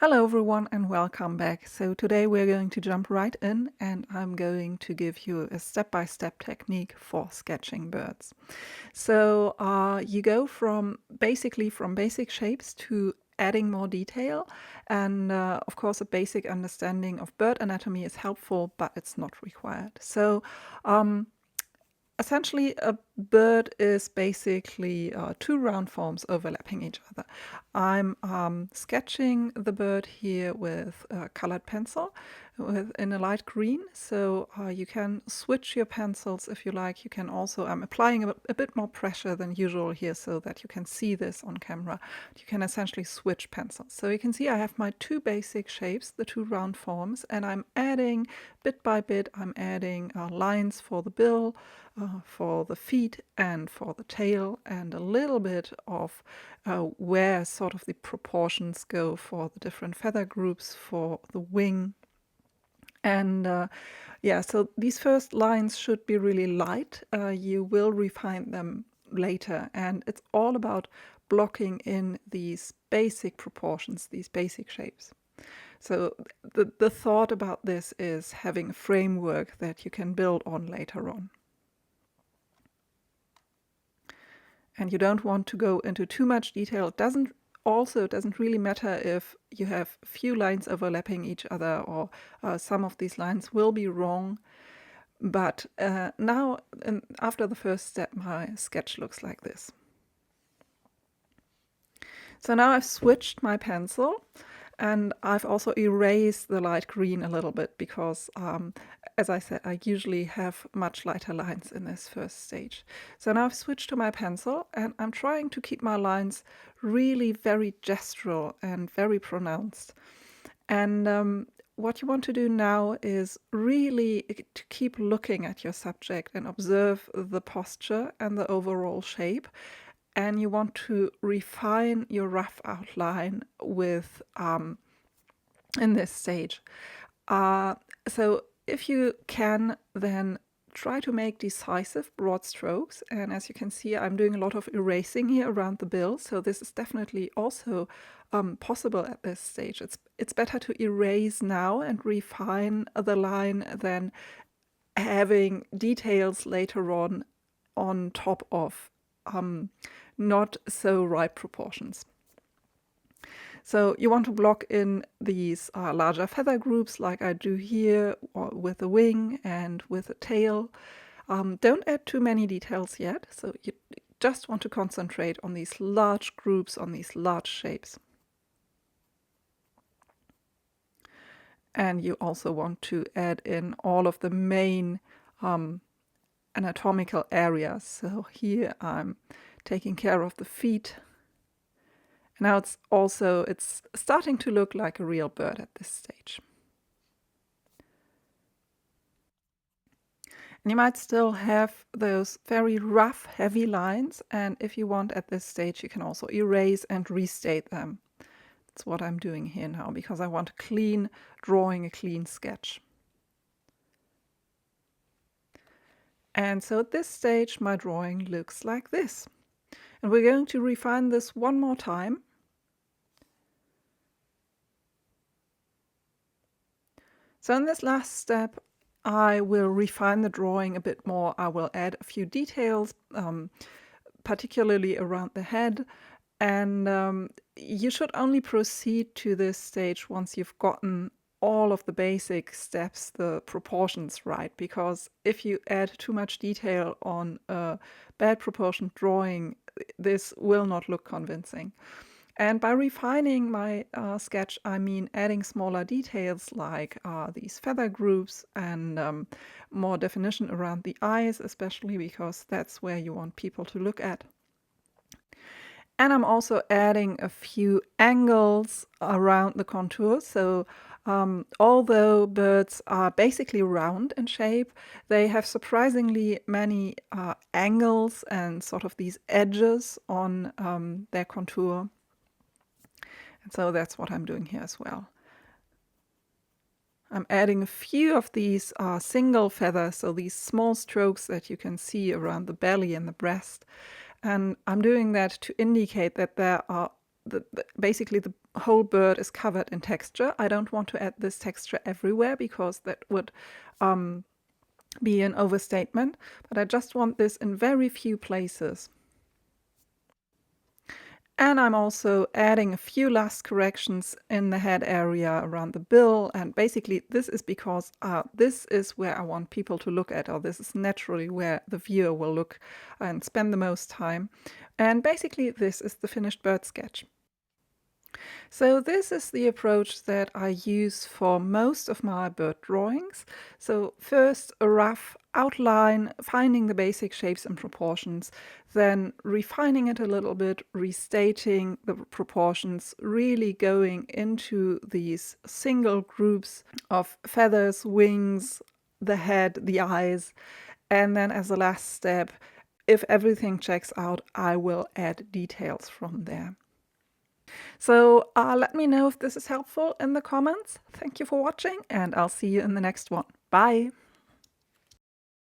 Hello everyone and welcome back. So today we're going to jump right in and I'm going to give you a step-by-step technique for sketching birds. So you go from basic shapes to adding more detail, and of course a basic understanding of bird anatomy is helpful, but it's not required. So essentially, a bird is basically two round forms overlapping each other. I'm sketching the bird here with a colored pencil in a light green, so you can switch your pencils if you like. You can also, I'm applying a bit more pressure than usual here so that you can see this on camera. You can essentially switch pencils. So you can see I have my two basic shapes, the two round forms, and I'm adding bit by bit, I'm adding lines for the bill, for the feet and for the tail, and a little bit of where sort of the proportions go for the different feather groups, for the wing. And yeah, so these first lines should be really light. You will refine them later, and it's all about blocking in these basic proportions, these basic shapes. So the thought about this is having a framework that you can build on later on. And you don't want to go into too much detail. It doesn't really matter if you have a few lines overlapping each other, or some of these lines will be wrong. But now, after the first step, my sketch looks like this. So now I've switched my pencil, and I've also erased the light green a little bit because, as I said, I usually have much lighter lines in this first stage. So now I've switched to my pencil, and I'm trying to keep my lines really very gestural and very pronounced. And what you want to do now is really to keep looking at your subject and observe the posture and the overall shape. And you want to refine your rough outline with in this stage. So if you can, then try to make decisive broad strokes. And as you can see, I'm doing a lot of erasing here around the bill. So this is definitely also possible at this stage. It's better to erase now and refine the line than having details later on top of not so right proportions. So you want to block in these larger feather groups like I do here, or with the wing and with the tail. Don't add too many details yet, so you just want to concentrate on these large groups, on these large shapes. And you also want to add in all of the main anatomical areas. So here I'm taking care of the feet. Now it's starting to look like a real bird at this stage. And you might still have those very rough, heavy lines, and if you want at this stage, you can also erase and restate them. That's what I'm doing here now, because I want drawing a clean sketch. And so at this stage, my drawing looks like this. And we're going to refine this one more time. So in this last step, I will refine the drawing a bit more. I will add a few details, particularly around the head. And you should only proceed to this stage once you've gotten all of the basic steps, the proportions right, because if you add too much detail on a bad proportioned drawing, this will not look convincing. And by refining my sketch, I mean adding smaller details like these feather groups and more definition around the eyes, especially because that's where you want people to look at. And I'm also adding a few angles around the contour. So although birds are basically round in shape, they have surprisingly many angles and sort of these edges on their contour. And so that's what I'm doing here as well. I'm adding a few of these single feathers, so these small strokes that you can see around the belly and the breast. And I'm doing that to indicate that there are basically whole bird is covered in texture. I don't want to add this texture everywhere because that would be an overstatement, but I just want this in very few places. And I'm also adding a few last corrections in the head area around the bill. And basically this is because this is where I want people to look at, or this is naturally where the viewer will look and spend the most time. And basically this is the finished bird sketch. So this is the approach that I use for most of my bird drawings. So first a rough outline, finding the basic shapes and proportions, then refining it a little bit, restating the proportions, really going into these single groups of feathers, wings, the head, the eyes, and then as a last step, if everything checks out, I will add details from there. So let me know if this is helpful in the comments. Thank you for watching, and I'll see you in the next one. Bye!